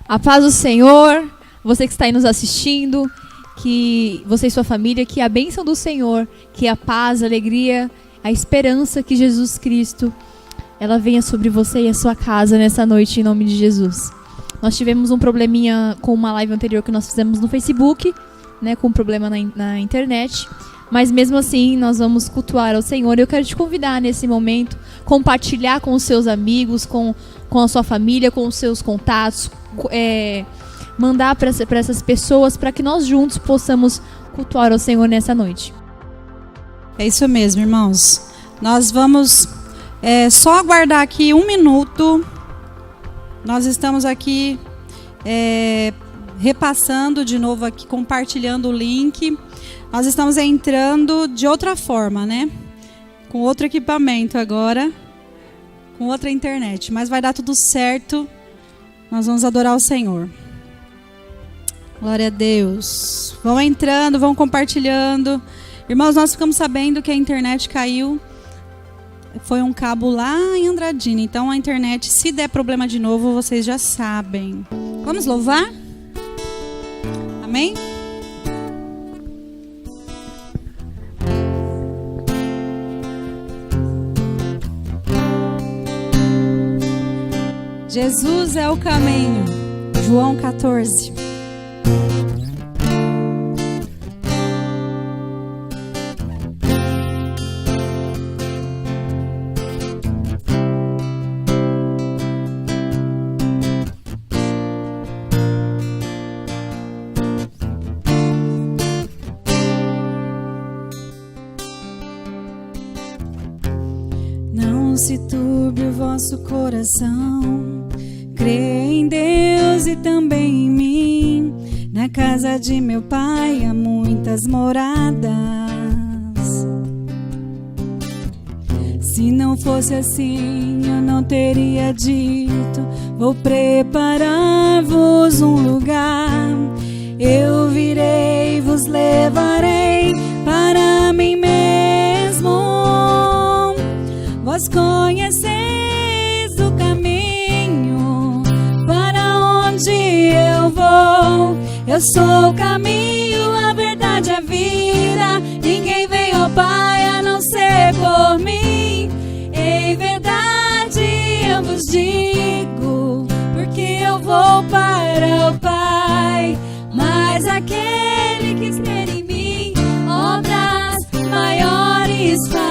A paz do Senhor, você que está aí nos assistindo, que você e sua família, que a bênção do Senhor, que a paz, a alegria, a esperança que Jesus Cristo, ela venha sobre você e a sua casa nessa noite, em nome de Jesus. Nós tivemos um probleminha com uma live anterior que nós fizemos no Facebook, né, com um problema na internet, mas mesmo assim nós vamos cultuar ao Senhor. Eu quero te convidar nesse momento, compartilhar com os seus amigos, com a sua família, com os seus contatos, mandar para essas pessoas, para que nós juntos possamos cultuar ao Senhor nessa noite. É isso mesmo, irmãos. Nós vamos só aguardar aqui 1 minuto. Nós estamos aqui repassando de novo aqui, compartilhando o link. Nós estamos entrando de outra forma, né? Com outro equipamento agora, com outra internet. Mas vai dar tudo certo. Nós vamos adorar o Senhor. Glória a Deus. Vão entrando, vão compartilhando. Irmãos, nós ficamos sabendo que a internet caiu. Foi um cabo lá em Andradina. Então a internet, se der problema de novo, vocês já sabem. Vamos louvar? Amém? Jesus é o caminho. João 14. Não se turbe o vosso coração, crê em Deus e também em mim. Na casa de meu pai há muitas moradas. Se não fosse assim, eu não teria dito: vou preparar-vos um lugar. Eu virei e vos levarei para mim mesmo. Vós conheceis o caminho para onde eu vou. Eu sou o caminho, a verdade e a vida. Ninguém vem ao Pai a não ser por mim. Em verdade eu vos digo, porque eu vou para o Pai. Mas aquele que crer em mim, obras maiores fará.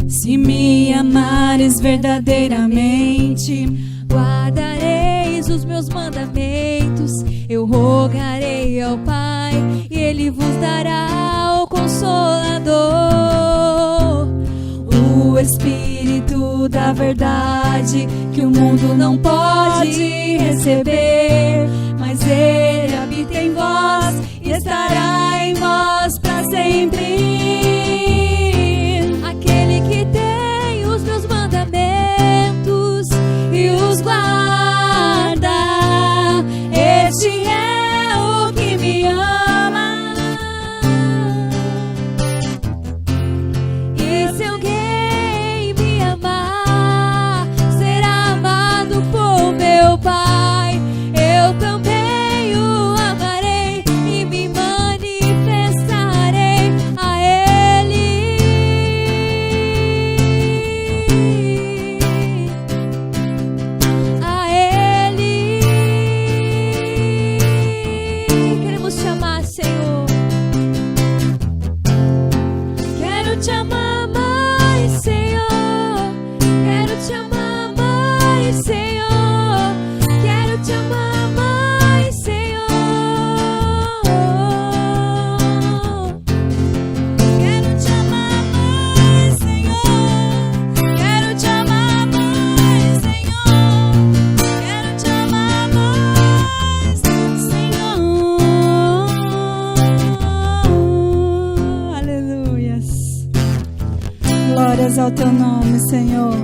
Se me amares verdadeiramente, guardareis os meus mandamentos. Eu rogarei ao Pai e Ele vos dará o Consolador, o Espírito da verdade, que o mundo não pode receber. Mas Ele habita em vós e estará em vós para sempre. E os guarda, este é o que me ama. E se alguém me amar, será amado por meu Pai. Eu também o amarei e me manifestarei a Ele. Glórias ao teu nome, Senhor.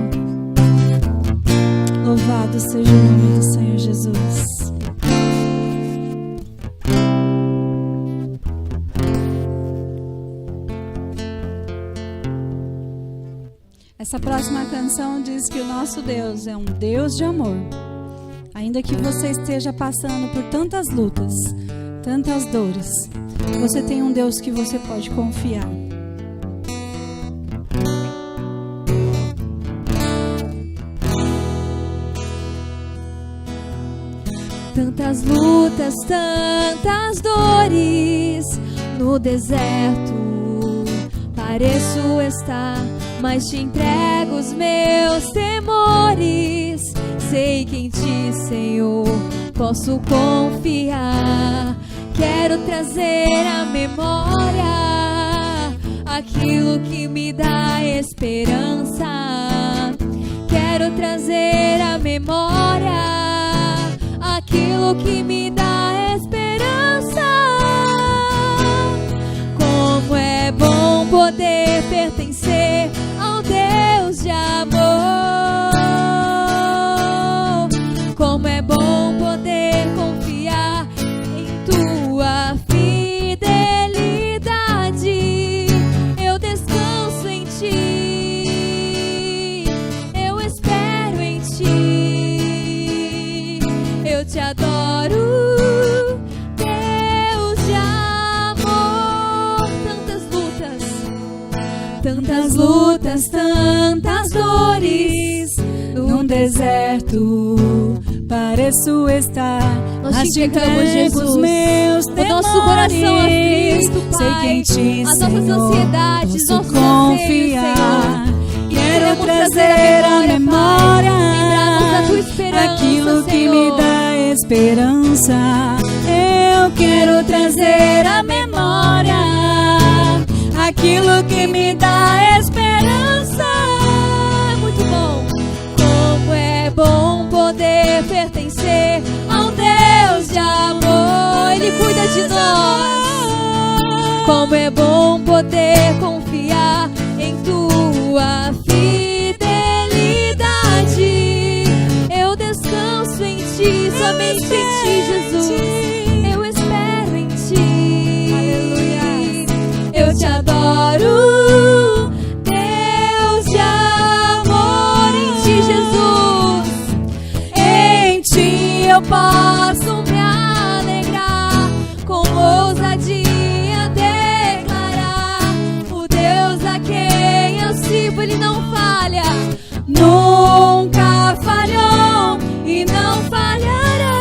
Louvado seja o nome do Senhor Jesus. Essa próxima canção diz que o nosso Deus é um Deus de amor. Ainda que você esteja passando por tantas lutas, tantas dores, você tem um Deus que você pode confiar. Tantas lutas, tantas dores no deserto, pareço estar, mas te entrego os meus temores. Sei que em ti, Senhor, posso confiar. Quero trazer à memória aquilo que me dá esperança. Quero trazer à memória aquilo que me dá esperança. Como é bom poder pertencer ao Deus de amor. Como é bom poder confiar em tua fidelidade. Eu descanso em ti, eu espero em ti. Eu te adoro, Deus de amor. Tantas lutas, tantas dores num deserto, pareço estar. Nós te entregamos, Jesus, meus temores. O nosso coração aflito, Pai. Sei que em ti, as nossas ansiedades, posso confiar. Quero trazer à memória aquilo que me dá esperança. Eu quero trazer à memória aquilo que me dá esperança. Muito bom. Como é bom poder pertencer ao Deus de amor. Ele cuida de nós. Como é bom poder confiar em tua fidelidade. Eu descanso em ti, somente em ti, Jesus. Eu espero em ti. Aleluia. Eu te adoro, Deus de amor. Em ti, Jesus. Em ti eu posso me alegrar, com ousadia declarar: o Deus a quem eu sirvo, Ele não falha, nunca falhou e não falhará.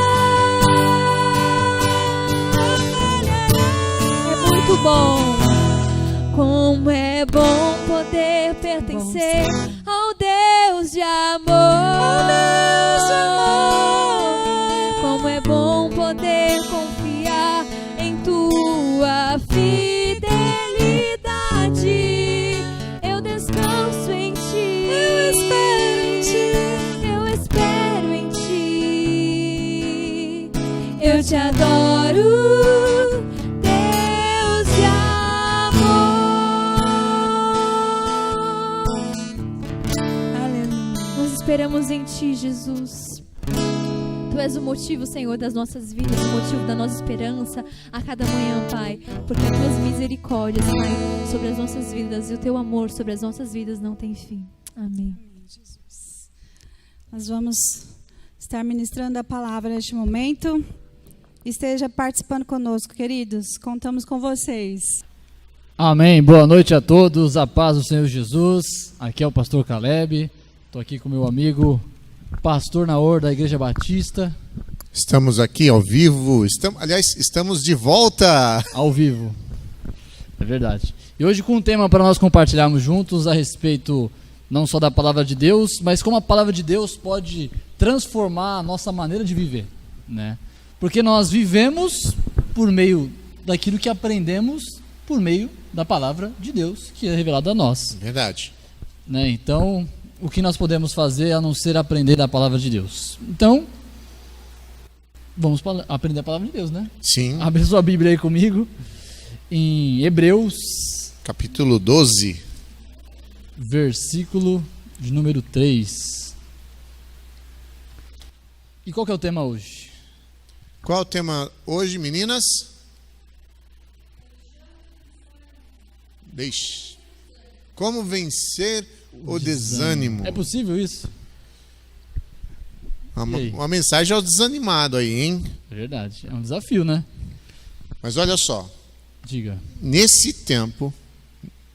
É muito bom. Como é bom poder pertencer ao Deus de amor. Como é bom poder confiar em tua fidelidade. Eu descanso em ti. Eu espero em ti. Eu espero em ti. Eu te adoro, Deus de amor. Aleluia. Nós esperamos em ti, Jesus. Tu és o motivo, Senhor, das nossas vidas, o motivo da nossa esperança a cada manhã, Pai. Porque as tuas misericórdias, Pai, sobre as nossas vidas e o teu amor sobre as nossas vidas não tem fim. Amém. Jesus. Nós vamos estar ministrando a palavra neste momento. Esteja participando conosco, queridos. Contamos com vocês. Amém. Boa noite a todos. A paz do Senhor Jesus. Aqui é o pastor Caleb. Estou aqui com meu amigo pastor Naor, da Igreja Batista. Estamos aqui ao vivo. Estamos de volta. Ao vivo. É verdade. E hoje com um tema para nós compartilharmos juntos a respeito não só da palavra de Deus, mas como a palavra de Deus pode transformar a nossa maneira de viver, né? Porque nós vivemos por meio daquilo que aprendemos por meio da palavra de Deus, que é revelada a nós. Verdade. Né? Então, o que nós podemos fazer a não ser aprender da palavra de Deus? Então, vamos aprender a palavra de Deus, né? Sim. Abre sua Bíblia aí comigo, em Hebreus, capítulo 12, versículo de número 3. E qual que é o tema hoje? Qual é o tema hoje, meninas? Como vencer o desânimo. É possível isso? Uma mensagem ao desanimado aí, hein? É verdade. É um desafio, né? Mas olha só. Diga. Nesse tempo,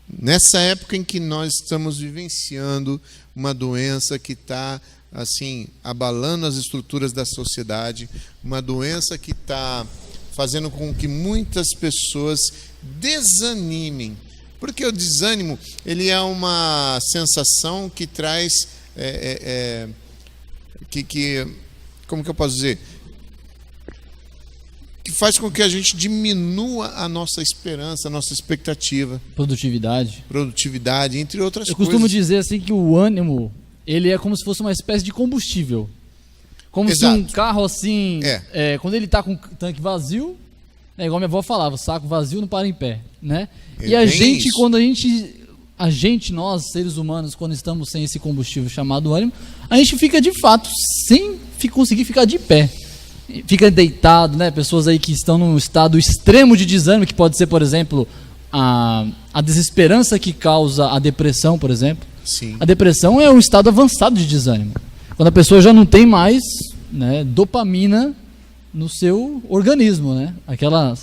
nessa época em que nós estamos vivenciando uma doença que está assim abalando as estruturas da sociedade, uma doença que está fazendo com que muitas pessoas desanimem, porque o desânimo ele é uma sensação que traz como que eu posso dizer? Que faz com que a gente diminua a nossa esperança, a nossa expectativa. Produtividade, entre outras coisas. Eu costumo dizer assim que o ânimo, ele é como se fosse uma espécie de combustível. Como Exato. se um carro assim, quando ele está com o tanque vazio, né, igual minha avó falava, o saco vazio não para em pé, né? E a gente, quando nós, seres humanos, quando estamos sem esse combustível chamado ânimo, a gente fica de fato sem conseguir ficar de pé. Fica deitado, né? Pessoas aí que estão num estado extremo de desânimo, que pode ser, por exemplo, a desesperança que causa a depressão, por exemplo. Sim. A depressão é um estado avançado de desânimo. Quando a pessoa já não tem mais, né, dopamina no seu organismo, né? Aquela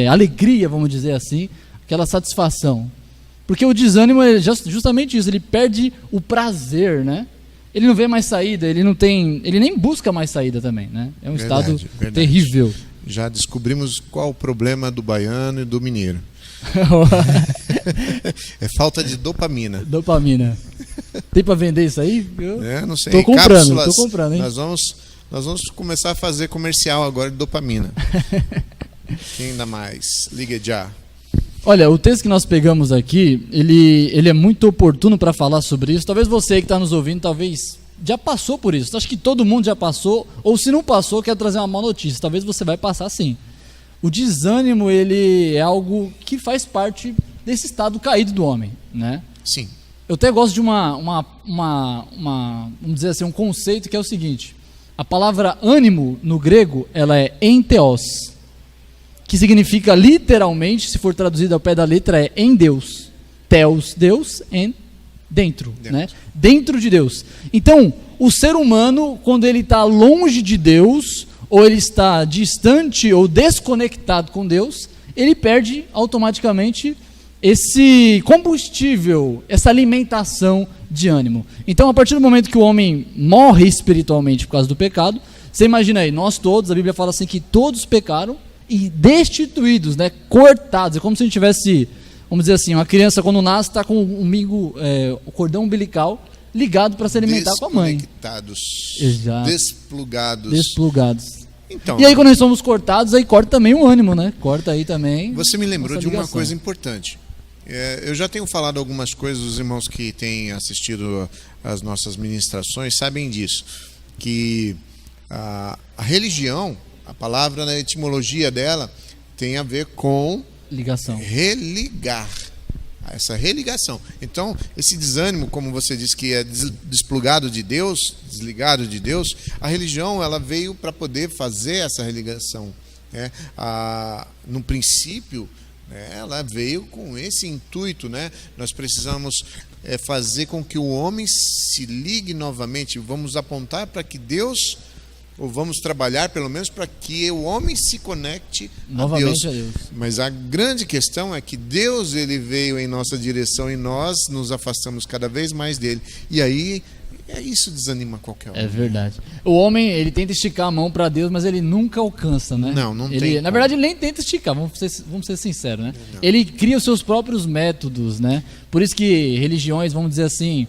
alegria, vamos dizer assim, aquela satisfação. Porque o desânimo é justamente isso, ele perde o prazer, né? Ele não vê mais saída, ele nem busca mais saída também, né? É um estado terrível. Já descobrimos qual o problema do baiano e do mineiro. É falta de dopamina. Dopamina. Tem para vender isso aí? Não sei. Tô comprando, hein? Nós vamos começar a fazer comercial agora de dopamina. Quem ainda mais? Liga já. Olha, o texto que nós pegamos aqui, ele é muito oportuno para falar sobre isso. Talvez você que está nos ouvindo, talvez já passou por isso. Acho que todo mundo já passou, ou se não passou, quer trazer uma má notícia. Talvez você vai passar sim. O desânimo, ele é algo que faz parte desse estado caído do homem, né? Sim. Eu até gosto de vamos dizer assim, um conceito que é o seguinte. A palavra ânimo, no grego, ela é entheos, que significa literalmente, se for traduzido ao pé da letra, é em Deus. Theos, Deus, em dentro, né? Dentro de Deus. Então, o ser humano, quando ele está longe de Deus, ou ele está distante ou desconectado com Deus, ele perde automaticamente esse combustível, essa alimentação de ânimo. Então, a partir do momento que o homem morre espiritualmente por causa do pecado, você imagina aí, nós todos, a Bíblia fala assim que todos pecaram e destituídos, né, cortados. É como se a gente tivesse, vamos dizer assim, uma criança quando nasce está com o cordão umbilical ligado para se alimentar com a mãe. Desconectados. Exato. Desplugados. Então, e aí quando nós somos cortados, aí corta também o ânimo, né? Corta aí também. Você me lembrou de uma coisa importante. Eu já tenho falado algumas coisas, os irmãos que têm assistido as nossas ministrações sabem disso, que a religião, a palavra na etimologia dela tem a ver com ligação, religar, essa religação. Então, esse desânimo, como você disse que é desplugado de Deus, desligado de Deus, a religião ela veio para poder fazer essa religação, né? No princípio, ela veio com esse intuito, né? Nós precisamos fazer com que o homem se ligue novamente, vamos apontar para que Deus, ou vamos trabalhar pelo menos para que o homem se conecte novamente a Deus. Mas a grande questão é que Deus ele veio em nossa direção e nós nos afastamos cada vez mais dele. E aí isso desanima qualquer um. É verdade. O homem, ele tenta esticar a mão para Deus, mas ele nunca alcança, né? Não ele, tem. Na verdade, ele nem tenta esticar, vamos ser sinceros, né? Não. Ele cria os seus próprios métodos, né? Por isso que religiões, vamos dizer assim,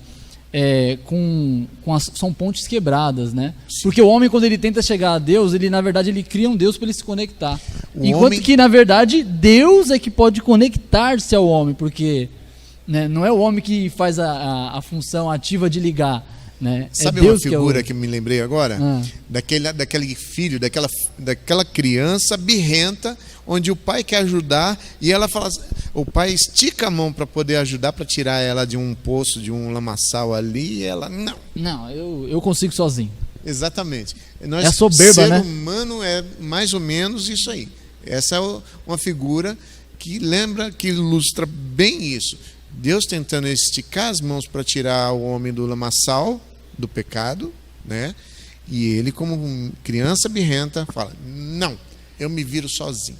são pontes quebradas, né? Sim. Porque o homem, quando ele tenta chegar a Deus, ele na verdade ele cria um Deus para ele se conectar. Enquanto que na verdade Deus é que pode conectar-se ao homem, porque, né, não é o homem que faz a função ativa de ligar, né? Sabe Deus uma figura que me lembrei agora? Daquele filho, daquela criança birrenta, onde o pai quer ajudar e ela fala, o pai estica a mão para poder ajudar, para tirar ela de um poço, de um lamaçal ali, e ela não, eu consigo sozinho. Exatamente. É a soberba, né? O ser humano é mais ou menos isso aí. Essa é uma figura que ilustra bem isso. Deus tentando esticar as mãos para tirar o homem do lamaçal, do pecado, né? E ele, como criança birrenta, fala: não, eu me viro sozinho.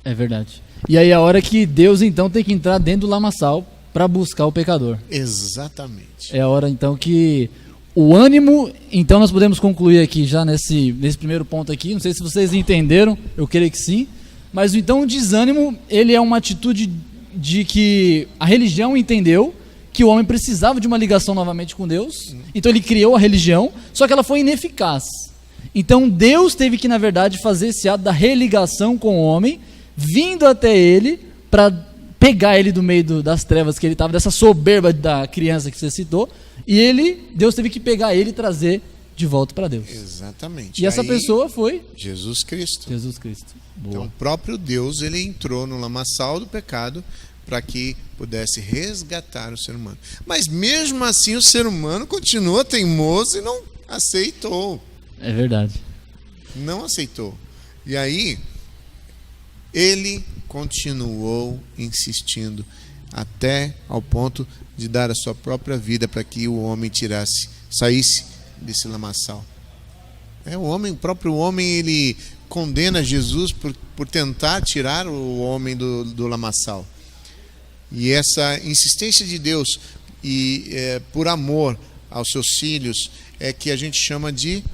É verdade. E aí a hora que Deus então tem que entrar dentro do lamaçal para buscar o pecador. Exatamente. É a hora então que o ânimo, então nós podemos concluir aqui já nesse primeiro ponto aqui, não sei se vocês entenderam, eu creio que sim, mas então o desânimo, ele é uma atitude de que a religião entendeu que o homem precisava de uma ligação novamente com Deus, então ele criou a religião, só que ela foi ineficaz. Então Deus teve que, na verdade, fazer esse ato da religação com o homem, vindo até ele para pegar ele do meio das trevas que ele estava, dessa soberba da criança que você citou, e Deus teve que pegar ele e trazer de volta para Deus. Exatamente. E essa pessoa foi Jesus Cristo. Jesus Cristo. Boa. Então o próprio Deus, ele entrou no lamaçal do pecado para que pudesse resgatar o ser humano. Mas mesmo assim o ser humano continua teimoso e não aceitou. É verdade. Não aceitou. E aí ele continuou insistindo até ao ponto de dar a sua própria vida para que o homem saísse desse lamaçal. O próprio homem, ele condena Jesus por tentar tirar o homem do lamaçal. E essa insistência de Deus por amor aos seus filhos é que a gente chama de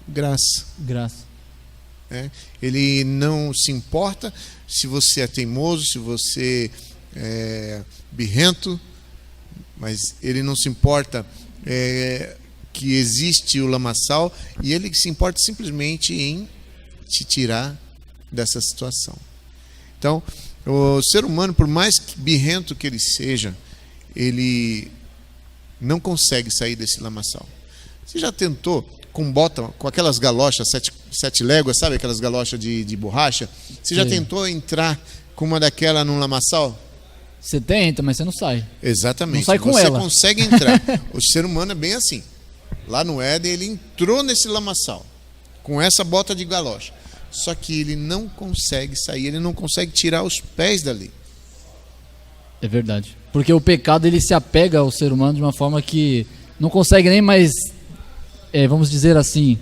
graça. Graça. Ele não se importa se você é teimoso, se você é birrento, mas ele não se importa que existe o lamaçal, e ele se importa simplesmente em te tirar dessa situação. Então, o ser humano, por mais birrento que ele seja, ele não consegue sair desse lamaçal. Você já tentou com aquelas galochas, sete léguas, sabe aquelas galochas de borracha? Você já tentou entrar com uma daquela num lamaçal? Você tenta, mas você não sai. Exatamente. Não sai com você ela. Consegue entrar. O ser humano é bem assim. Lá no Éden, ele entrou nesse lamaçal com essa bota de galocha. Só que ele não consegue sair, ele não consegue tirar os pés dali. É verdade. Porque o pecado, ele se apega ao ser humano de uma forma que não consegue nem mais, vamos dizer assim,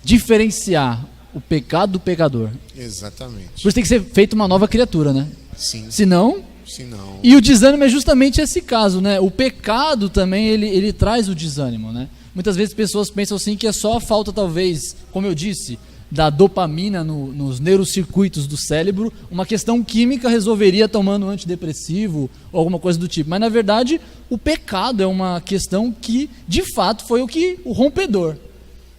diferenciar o pecado do pecador. Exatamente. Por isso tem que ser feita uma nova criatura, né? Sim. Senão... Senão... E o desânimo é justamente esse caso, né? O pecado também, ele traz o desânimo, né? Muitas vezes pessoas pensam assim que é só a falta, talvez, como eu disse, da dopamina nos neurocircuitos do cérebro. Uma questão química resolveria tomando um antidepressivo ou alguma coisa do tipo. Mas, na verdade, o pecado é uma questão que, de fato, foi o rompedor,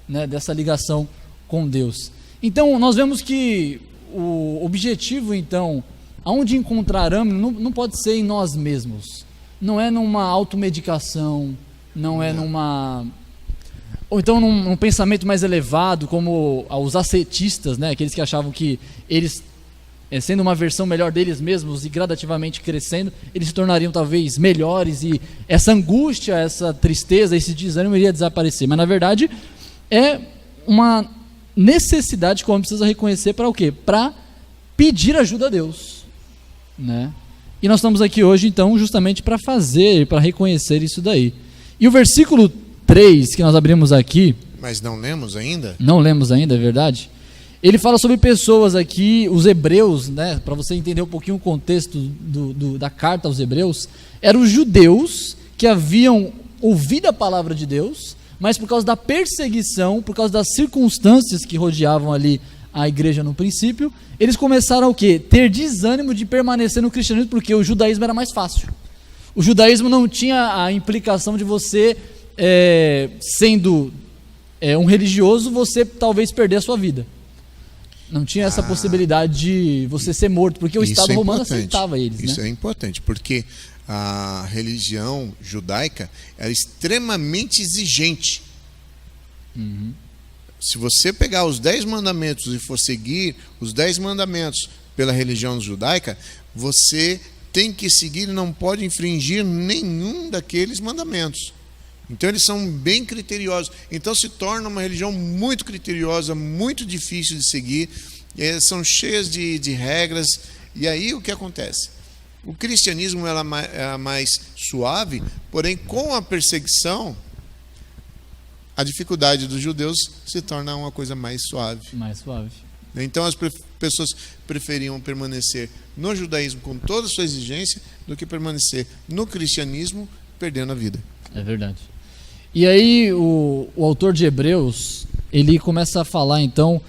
né, dessa ligação com Deus. Então, nós vemos que o objetivo, então, aonde encontrar ânimo não pode ser em nós mesmos. Não é numa automedicação, não é numa... Ou então num pensamento mais elevado, como os ascetistas, né? Aqueles que achavam que eles, sendo uma versão melhor deles mesmos e gradativamente crescendo, eles se tornariam talvez melhores e essa angústia, essa tristeza, esse desânimo iria desaparecer. Mas na verdade é uma necessidade que o homem precisa reconhecer para o quê? Para pedir ajuda a Deus, né? E nós estamos aqui hoje então justamente para reconhecer isso daí. E o versículo 3 que nós abrimos aqui... Mas não lemos ainda? Não lemos ainda, é verdade. Ele fala sobre pessoas aqui, os hebreus, né? Para você entender um pouquinho o contexto da carta aos hebreus, eram os judeus que haviam ouvido a palavra de Deus, mas por causa da perseguição, por causa das circunstâncias que rodeavam ali a igreja no princípio, eles começaram a ter desânimo de permanecer no cristianismo, porque o judaísmo era mais fácil. O judaísmo não tinha a implicação de você... sendo um religioso, você talvez perder a sua vida. Não tinha essa possibilidade de você ser morto, porque o Estado romano aceitava eles. Isso né? É importante, porque a religião judaica era extremamente exigente. Uhum. Se você pegar os 10 mandamentos e for seguir os 10 mandamentos pela religião judaica, você tem que seguir e não pode infringir nenhum daqueles mandamentos. Então eles são bem criteriosos. Então se torna uma religião muito criteriosa, muito difícil de seguir. São cheias de regras. E aí o que acontece? O cristianismo ela é mais suave, porém com a perseguição, a dificuldade dos judeus se torna uma coisa mais suave. Mais suave. Então as pessoas preferiam permanecer no judaísmo com toda a sua exigência do que permanecer no cristianismo perdendo a vida. É verdade. E aí o autor de Hebreus, ele começa a falar então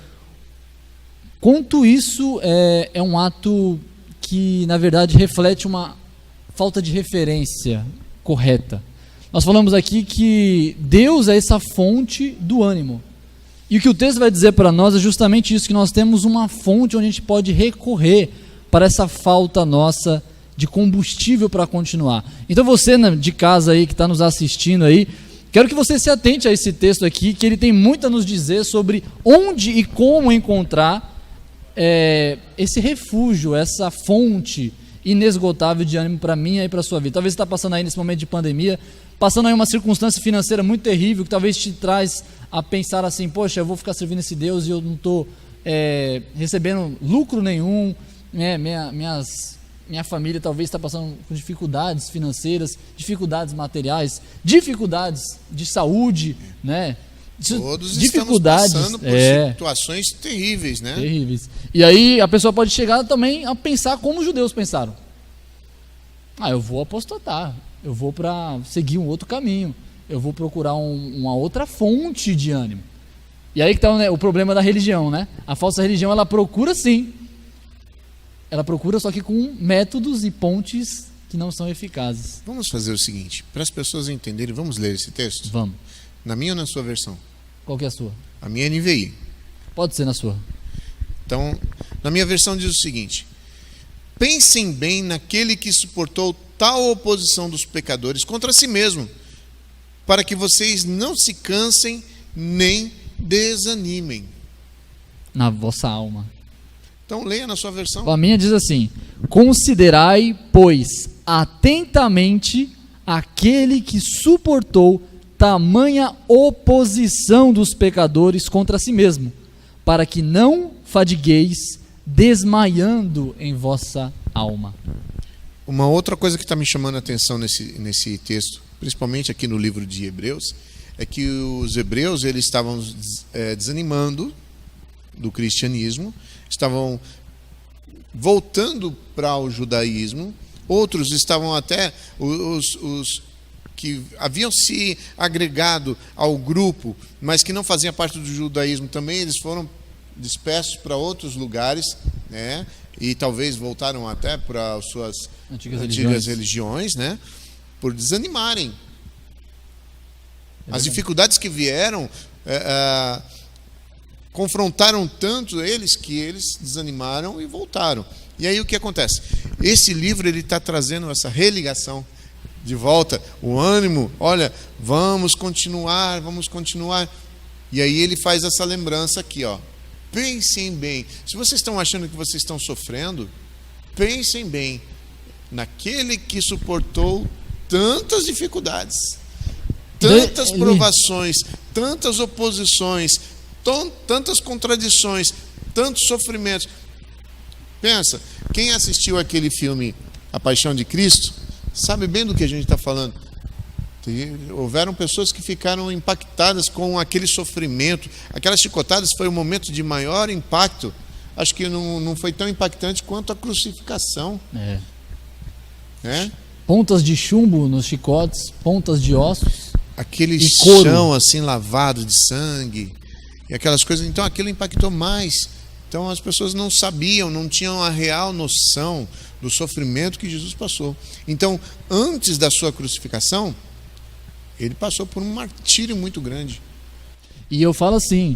quanto isso é um ato que na verdade reflete uma falta de referência correta. Nós falamos aqui que Deus é essa fonte do ânimo. E o que o texto vai dizer para nós é justamente isso, que nós temos uma fonte onde a gente pode recorrer para essa falta nossa de combustível para continuar. Então você de casa aí que está nos assistindo aí, quero que você se atente a esse texto aqui, que ele tem muito a nos dizer sobre onde e como encontrar esse refúgio, essa fonte inesgotável de ânimo para mim e para a sua vida. Talvez você está passando aí nesse momento de pandemia, passando aí uma circunstância financeira muito terrível, que talvez te traz a pensar assim, poxa, eu vou ficar servindo esse Deus e eu não estou recebendo lucro nenhum, né? Minha família talvez está passando por dificuldades financeiras, dificuldades materiais, dificuldades de saúde, né? Todos dificuldades, estamos passando por situações terríveis, né? Terríveis. E aí a pessoa pode chegar também a pensar como os judeus pensaram. Eu vou apostatar, eu vou para seguir um outro caminho, eu vou procurar uma outra fonte de ânimo. E aí que está o problema da religião, né? A falsa religião, ela procura sim. Ela procura só que com métodos e pontes que não são eficazes. Vamos fazer o seguinte, para as pessoas entenderem, vamos ler esse texto? Vamos. Na minha ou na sua versão? Qual que é a sua? A minha é NVI. Pode ser na sua. Então, na minha versão diz o seguinte: pensem bem naquele que suportou tal oposição dos pecadores contra si mesmo, para que vocês não se cansem nem desanimem. Na vossa alma. Então leia na sua versão. A minha diz assim: considerai, pois, atentamente aquele que suportou tamanha oposição dos pecadores contra si mesmo, para que não fadigueis desmaiando em vossa alma. Uma outra coisa que está me chamando a atenção nesse texto, principalmente aqui no livro de Hebreus, é que os hebreus eles estavam desanimando do cristianismo, estavam voltando para o judaísmo, outros estavam até, os que haviam se agregado ao grupo, mas que não faziam parte do judaísmo também, eles foram dispersos para outros lugares, né? E talvez voltaram até para as suas antigas religiões, né? Por desanimarem. As dificuldades que vieram confrontaram tanto eles que eles desanimaram e voltaram. E aí o que acontece? Esse livro ele está trazendo essa religação de volta, o ânimo, olha, vamos continuar. E aí ele faz essa lembrança aqui, ó. Pensem bem. Se vocês estão achando que vocês estão sofrendo, pensem bem naquele que suportou tantas dificuldades, tantas provações, tantas oposições, tantas contradições, tantos sofrimentos. Pensa, quem assistiu aquele filme A Paixão de Cristo sabe bem do que a gente está falando. Houveram pessoas que ficaram impactadas com aquele sofrimento. Aquelas chicotadas foi o momento de maior impacto. Acho que não foi tão impactante quanto a crucificação. Pontas de chumbo nos chicotes, pontas de ossos. Aquele chão assim lavado de sangue e aquelas coisas. Então aquilo impactou mais. Então as pessoas não sabiam, não tinham a real noção do sofrimento que Jesus passou. Então, antes da sua crucificação, ele passou por um martírio muito grande. E eu falo assim,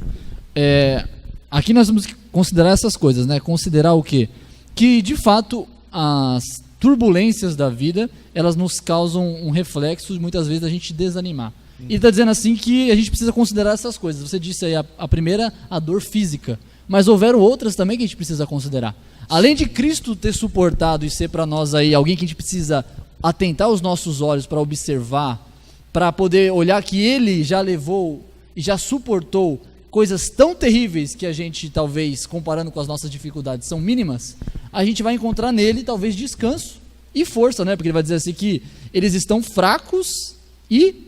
aqui nós temos que considerar essas coisas, né? Considerar o quê? Que, de fato, as turbulências da vida, elas nos causam um reflexo, muitas vezes, da gente desanimar. E ele está dizendo assim que a gente precisa considerar essas coisas. Você disse aí, a primeira, a dor física. Mas houveram outras também que a gente precisa considerar. Além de Cristo ter suportado e ser para nós aí alguém que a gente precisa atentar os nossos olhos para observar, para poder olhar que Ele já levou e já suportou coisas tão terríveis que a gente, talvez, comparando com as nossas dificuldades, são mínimas, a gente vai encontrar nele, talvez, descanso e força, né? Porque ele vai dizer assim que eles estão fracos e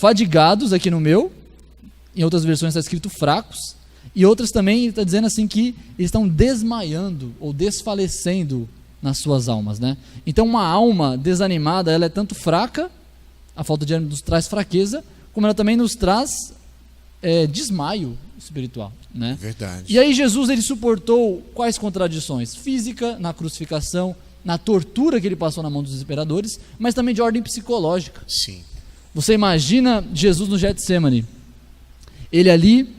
fadigados aqui no meu. Em outras versões está escrito fracos. E outras também está dizendo assim que eles estão desmaiando ou desfalecendo nas suas almas, né? Então uma alma desanimada, ela é tanto fraca, a falta de ânimo nos traz fraqueza, como ela também nos traz desmaio espiritual, né? Verdade. E aí Jesus, ele suportou quais contradições? Física, na crucificação, na tortura que ele passou na mão dos imperadores, mas também de ordem psicológica. Sim. Você imagina Jesus no Getsemane, ele ali,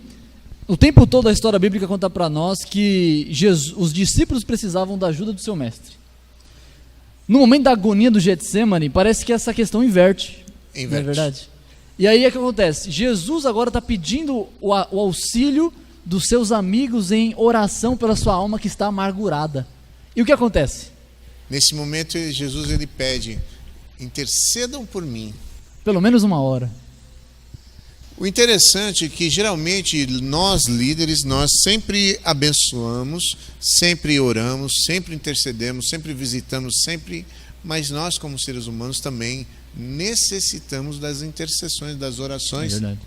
o tempo todo a história bíblica conta para nós que os discípulos precisavam da ajuda do seu mestre. No momento da agonia do Getsemane, parece que essa questão inverte. Não é verdade? E aí o que acontece? Jesus agora está pedindo o auxílio dos seus amigos em oração pela sua alma que está amargurada. E o que acontece? Nesse momento, Jesus ele pede: intercedam por mim. Pelo menos uma hora. O interessante é que geralmente nós líderes, nós sempre abençoamos, sempre oramos, sempre intercedemos, sempre visitamos, mas nós como seres humanos também necessitamos das intercessões, das orações. É verdade.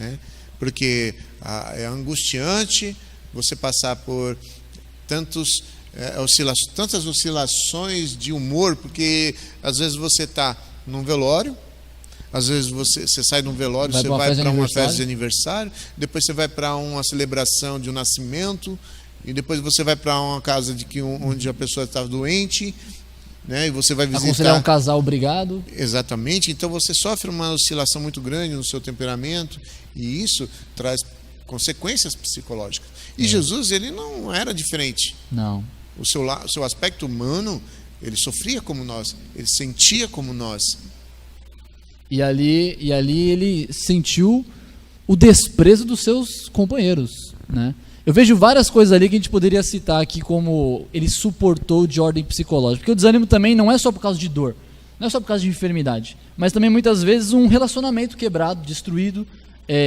Né? Porque é angustiante você passar por tantas oscilações de humor, porque às vezes você está num velório, às vezes você sai de um velório, você vai para uma festa de aniversário, depois você vai para uma celebração de um nascimento, e depois você vai para uma casa onde a pessoa estava doente, né? E você vai visitar. Aconselhar um casal obrigado. Exatamente. Então você sofre uma oscilação muito grande no seu temperamento, e isso traz consequências psicológicas. E Jesus, ele não era diferente. Não. O seu aspecto humano, ele sofria como nós, ele sentia como nós. E ali ele sentiu o desprezo dos seus companheiros, né? Eu vejo várias coisas ali que a gente poderia citar aqui como ele suportou de ordem psicológica. Porque o desânimo também não é só por causa de dor, não é só por causa de enfermidade, mas também muitas vezes um relacionamento quebrado, destruído,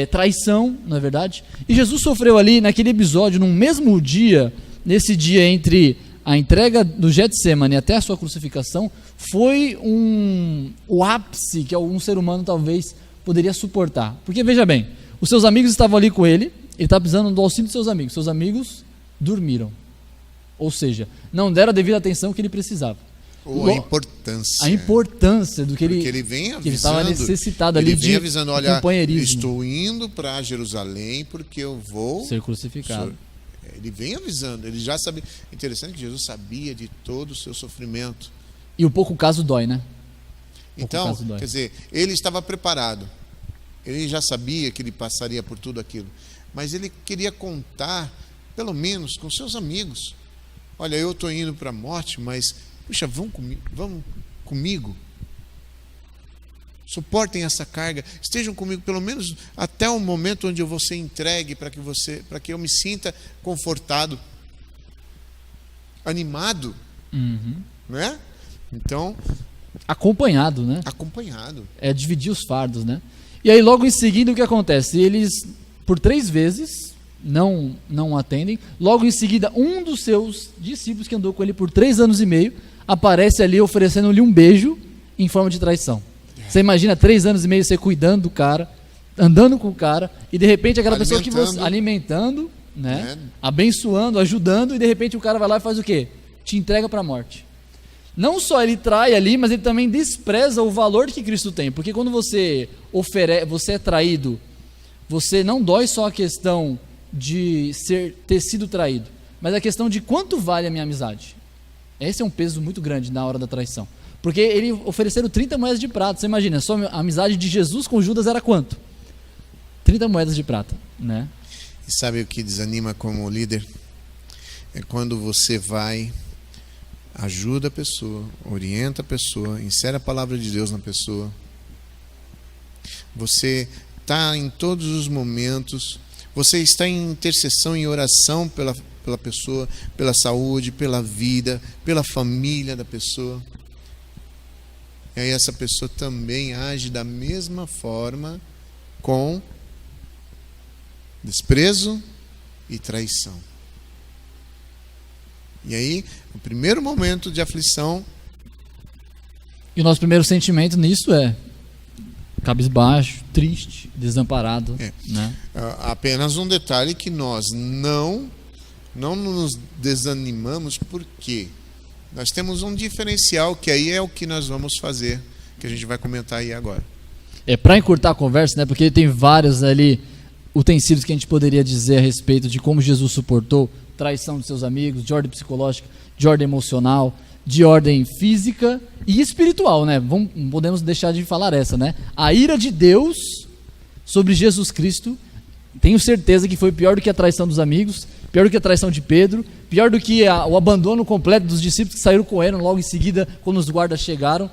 traição, não é verdade? E Jesus sofreu ali naquele episódio, num mesmo dia, nesse dia entre a entrega do Getsemane até a sua crucificação, foi o ápice que algum ser humano talvez poderia suportar. Porque veja bem, os seus amigos estavam ali com ele estava precisando do auxílio dos seus amigos dormiram. Ou seja, não deram a devida atenção que ele precisava. Ou a importância. A importância do que ele vem avisando, que ele estava necessitado ali de olha, companheirismo. Estou indo para Jerusalém porque eu vou ser crucificado. Ele vem avisando, ele já sabia. Interessante que Jesus sabia de todo o seu sofrimento. E o pouco caso dói, né? Então, quer dizer, ele estava preparado. Ele já sabia que ele passaria por tudo aquilo. Mas ele queria contar, pelo menos, com seus amigos. Olha, eu estou indo para a morte, mas, puxa, vão comigo. Suportem essa carga. Estejam comigo, pelo menos, até o momento onde eu vou ser entregue, para que eu me sinta confortado, animado. Né? Então... acompanhado, né? Acompanhado. É dividir os fardos, né? E aí logo em seguida o que acontece? Eles, por 3 vezes, não atendem. Logo em seguida, um dos seus discípulos que andou com ele por 3 anos e meio, aparece ali oferecendo-lhe um beijo em forma de traição. Você imagina 3 anos e meio você cuidando do cara, andando com o cara, e de repente aquela pessoa que você alimentando, né? Abençoando, ajudando, e de repente o cara vai lá e faz o quê? Te entrega para a morte. Não só ele trai ali, mas ele também despreza o valor que Cristo tem. Porque quando você é traído, você não dói só a questão de ter sido traído, mas a questão de quanto vale a minha amizade. Esse é um peso muito grande na hora da traição. Porque ele ofereceram 30 moedas de prata. Você imagina, só a amizade de Jesus com Judas era quanto? 30 moedas de prata, né? E sabe o que desanima como líder? É quando você vai... ajuda a pessoa, orienta a pessoa, insere a palavra de Deus na pessoa. Você está em todos os momentos, você está em intercessão, em oração pela pessoa, pela saúde, pela vida, pela família da pessoa. E aí essa pessoa também age da mesma forma, com desprezo e traição. E aí, o primeiro momento de aflição, E o nosso primeiro sentimento nisso é cabisbaixo, triste, desamparado, né? apenas um detalhe que nós não nos desanimamos, porque nós temos um diferencial, que aí é o que nós vamos fazer, que a gente vai comentar aí agora. Para encurtar a conversa, né? Porque tem vários ali utensílios que a gente poderia dizer a respeito de como Jesus suportou traição de seus amigos, de ordem psicológica, de ordem emocional, de ordem física e espiritual, né? Não podemos deixar de falar essa, né? A ira de Deus sobre Jesus Cristo, tenho certeza que foi pior do que a traição dos amigos, pior do que a traição de Pedro, pior do que o abandono completo dos discípulos que saíram correndo logo em seguida quando os guardas chegaram.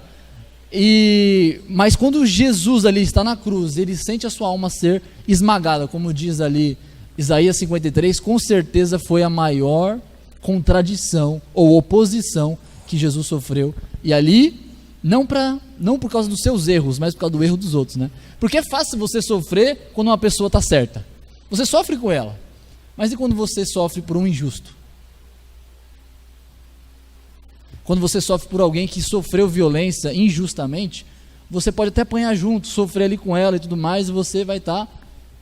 Mas quando Jesus ali está na cruz, ele sente a sua alma ser esmagada, como diz ali Isaías 53, com certeza foi a maior contradição ou oposição que Jesus sofreu. E ali, não por causa dos seus erros, mas por causa do erro dos outros, né? Porque é fácil você sofrer quando uma pessoa está certa. Você sofre com ela. Mas e quando você sofre por um injusto? Quando você sofre por alguém que sofreu violência injustamente, você pode até apanhar junto, sofrer ali com ela e tudo mais, e você vai estar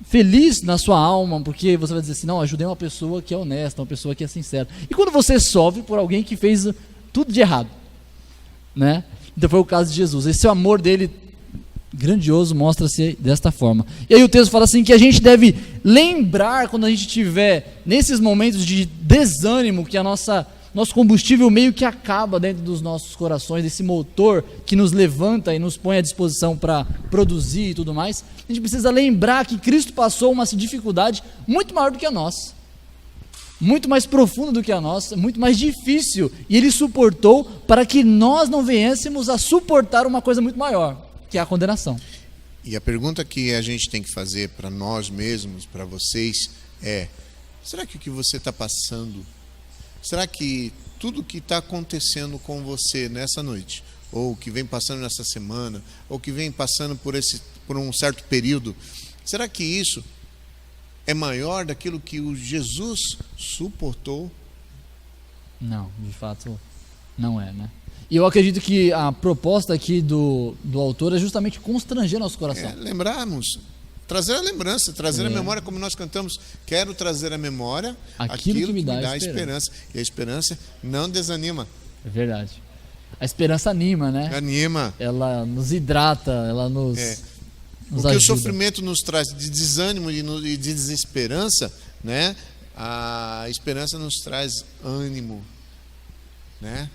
feliz na sua alma, porque você vai dizer assim, não, ajudei uma pessoa que é honesta, uma pessoa que é sincera. E quando você sofre por alguém que fez tudo de errado, né? Então foi o caso de Jesus. Esse amor dele grandioso mostra-se desta forma. E aí o texto fala assim que a gente deve lembrar quando a gente estiver nesses momentos de desânimo, que nosso combustível meio que acaba dentro dos nossos corações, esse motor que nos levanta e nos põe à disposição para produzir e tudo mais. A gente precisa lembrar que Cristo passou uma dificuldade muito maior do que a nossa, muito mais profunda do que a nossa, muito mais difícil, e ele suportou para que nós não venhamos a suportar uma coisa muito maior, que é a condenação. E a pergunta que a gente tem que fazer para nós mesmos, para vocês, é: será que o que você está passando, será que tudo que está acontecendo com você nessa noite, ou que vem passando nessa semana, ou que vem passando por um certo período, será que isso é maior daquilo que o Jesus suportou? Não, de fato não é, né? E eu acredito que a proposta aqui do autor é justamente constranger nosso coração. Lembrarmos, trazer a lembrança, trazer a memória, como nós cantamos, quero trazer à memória aquilo que me dá esperança. E a esperança não desanima. É verdade. A esperança anima, né? Anima. Ela nos hidrata, ela nos Porque ajuda. o sofrimento nos traz de desânimo e de desesperança, né? A esperança nos traz ânimo, né?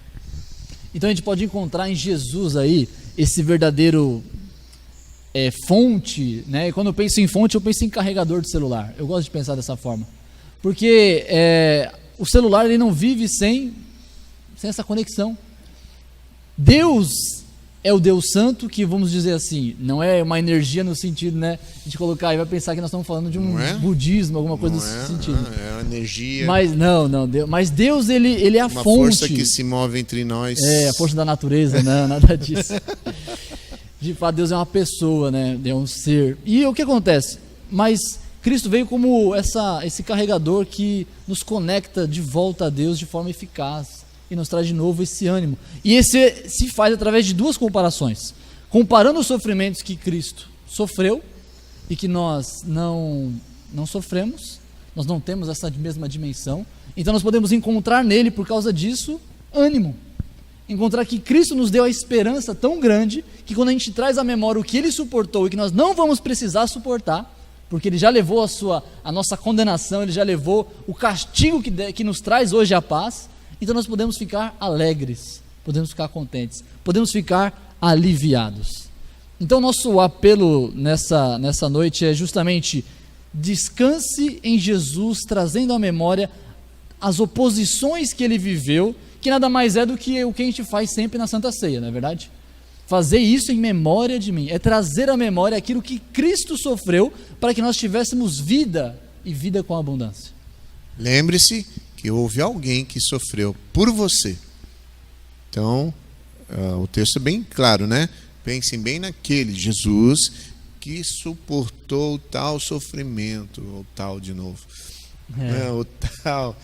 Então a gente pode encontrar em Jesus aí esse verdadeiro fonte, né? E quando eu penso em fonte, eu penso em carregador de celular. Eu gosto de pensar dessa forma, porque o celular ele não vive sem essa conexão. Deus é o Deus Santo, que vamos dizer assim, não é uma energia no sentido, né, de colocar e vai pensar que nós estamos falando de um budismo, alguma coisa nesse sentido. É uma energia. Mas mas Deus ele é a uma fonte. Uma força que se move entre nós. É, a força da natureza, não, nada disso. De fato, Deus é uma pessoa, né, é um ser. E o que acontece? Mas Cristo veio como esse carregador que nos conecta de volta a Deus de forma eficaz e nos traz de novo esse ânimo. E esse se faz através de duas comparações. Comparando os sofrimentos que Cristo sofreu e que nós não sofremos, nós não temos essa mesma dimensão. Então nós podemos encontrar nele, por causa disso, ânimo. Encontrar que Cristo nos deu a esperança tão grande que quando a gente traz à memória o que ele suportou e que nós não vamos precisar suportar, porque ele já levou a nossa condenação, ele já levou o castigo que nos traz hoje a paz. Então nós podemos ficar alegres, podemos ficar contentes, podemos ficar aliviados. Então nosso apelo nessa noite é justamente: descanse em Jesus, trazendo à memória as oposições que ele viveu, que nada mais é do que o que a gente faz sempre na Santa Ceia, não é verdade? Fazer isso em memória de mim, é trazer à memória aquilo que Cristo sofreu para que nós tivéssemos vida e vida com abundância. Lembre-se que houve alguém que sofreu por você. Então, o texto é bem claro, né? Pensem bem naquele Jesus que suportou tal sofrimento, ou tal de novo, o tal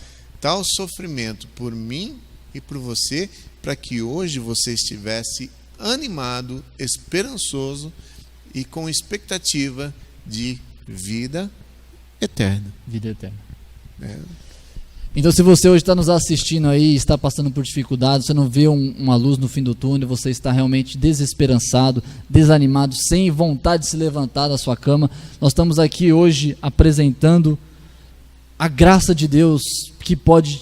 tal sofrimento por mim e por você, para que hoje você estivesse animado, esperançoso e com expectativa de vida eterna. Vida eterna. É. Então, se você hoje está nos assistindo aí, está passando por dificuldades, você não vê uma luz no fim do túnel, você está realmente desesperançado, desanimado, sem vontade de se levantar da sua cama, nós estamos aqui hoje apresentando a graça de Deus que pode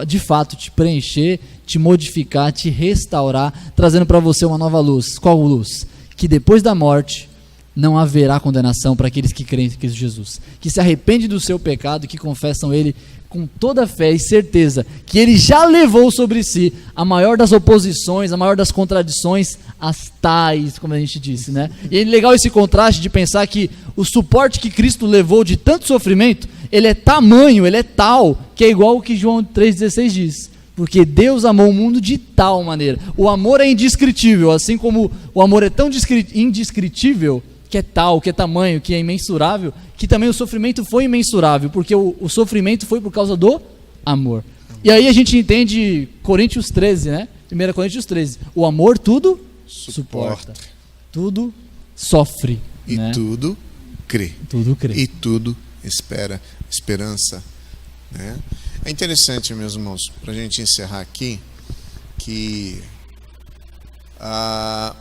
de fato te preencher, te modificar, te restaurar, trazendo para você uma nova luz. Qual luz? Que depois da morte não haverá condenação para aqueles que creem em Cristo Jesus, que se arrependem do seu pecado, que confessam Ele com toda fé e certeza que Ele já levou sobre si a maior das oposições, a maior das contradições, as tais, como a gente disse, né? E é legal esse contraste de pensar que o suporte que Cristo levou de tanto sofrimento, ele é tamanho, ele é tal, que é igual o que João 3,16 diz. Porque Deus amou o mundo de tal maneira. O amor é indescritível, assim como o amor é tão indescritível, que é tal, que é tamanho, que é imensurável, que também o sofrimento foi imensurável, porque o sofrimento foi por causa do amor. E aí a gente entende Coríntios 13, né? 1 Coríntios 13. O amor tudo suporta. Tudo sofre. E né? tudo crê. Tudo crê. E tudo espera. Esperança. Né? É interessante, meus irmãos, para a gente encerrar aqui, que para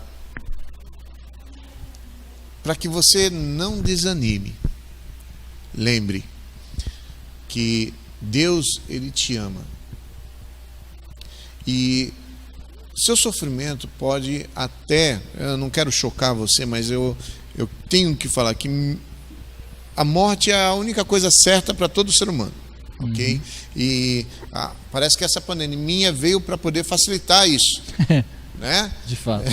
que você não desanime, lembre que Deus, Ele te ama. E seu sofrimento pode até, eu não quero chocar você, mas eu tenho que falar que a morte é a única coisa certa para todo ser humano. Ok? E parece que essa pandemia veio para poder facilitar isso. Né? De fato.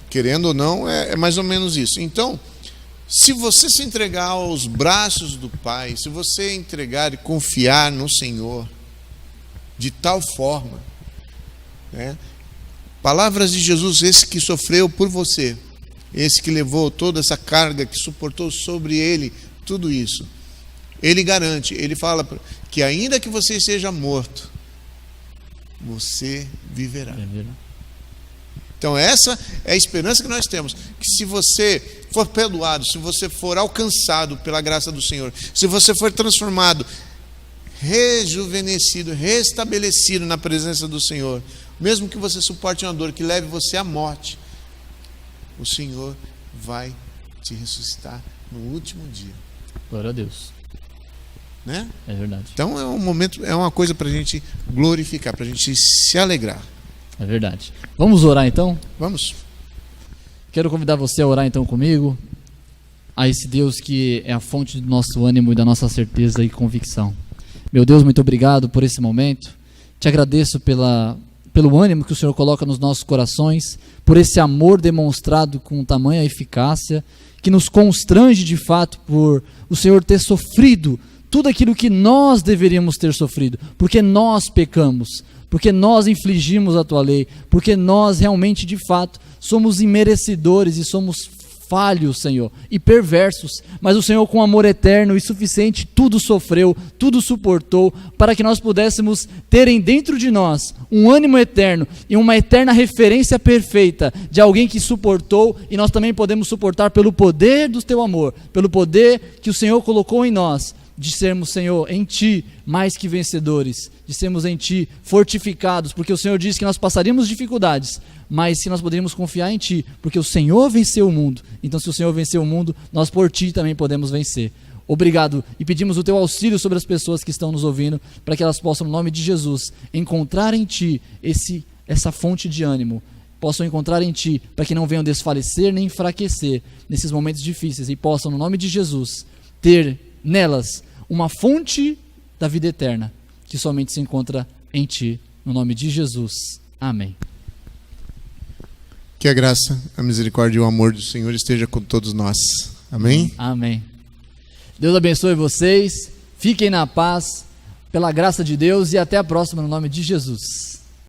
Querendo ou não, é mais ou menos isso. Então, se você se entregar aos braços do Pai, se você entregar e confiar no Senhor de tal forma, né? Palavras de Jesus, esse que sofreu por você, esse que levou toda essa carga, que suportou sobre ele tudo isso, ele garante, ele fala que ainda que você seja morto, você viverá. Então essa é a esperança que nós temos, que se você for perdoado, se você for alcançado pela graça do Senhor, se você for transformado, rejuvenescido, restabelecido na presença do Senhor, mesmo que você suporte uma dor que leve você à morte, o Senhor vai te ressuscitar no último dia. Glória a Deus. Né? É verdade. Então é um momento, é uma coisa para a gente glorificar, para a gente se alegrar. É verdade. Vamos orar então? Vamos. Quero convidar você a orar então comigo, a esse Deus que é a fonte do nosso ânimo e da nossa certeza e convicção. Meu Deus, muito obrigado por esse momento. Te agradeço pelo ânimo que o Senhor coloca nos nossos corações, por esse amor demonstrado com tamanha eficácia, que nos constrange de fato por o Senhor ter sofrido tudo aquilo que nós deveríamos ter sofrido, porque nós pecamos, porque nós infligimos a tua lei, porque nós realmente de fato somos imerecedores e somos falhos, Senhor, e perversos, mas o Senhor com amor eterno e suficiente tudo sofreu, tudo suportou, para que nós pudéssemos terem dentro de nós um ânimo eterno e uma eterna referência perfeita de alguém que suportou, e nós também podemos suportar pelo poder do teu amor, pelo poder que o Senhor colocou em nós, de sermos, Senhor, em Ti mais que vencedores, de sermos em Ti fortificados, porque o Senhor disse que nós passaríamos dificuldades, mas se nós poderíamos confiar em Ti, porque o Senhor venceu o mundo. Então se o Senhor venceu o mundo, nós por Ti também podemos vencer. Obrigado, e pedimos o Teu auxílio sobre as pessoas que estão nos ouvindo, para que elas possam, no nome de Jesus, encontrar em Ti essa fonte de ânimo, possam encontrar em Ti, para que não venham desfalecer nem enfraquecer nesses momentos difíceis, e possam, no nome de Jesus, ter nelas uma fonte da vida eterna, que somente se encontra em Ti, no nome de Jesus. Amém. Que a graça, a misericórdia e o amor do Senhor esteja com todos nós. Amém? Amém. Deus abençoe vocês, fiquem na paz, pela graça de Deus, e até a próxima, no nome de Jesus.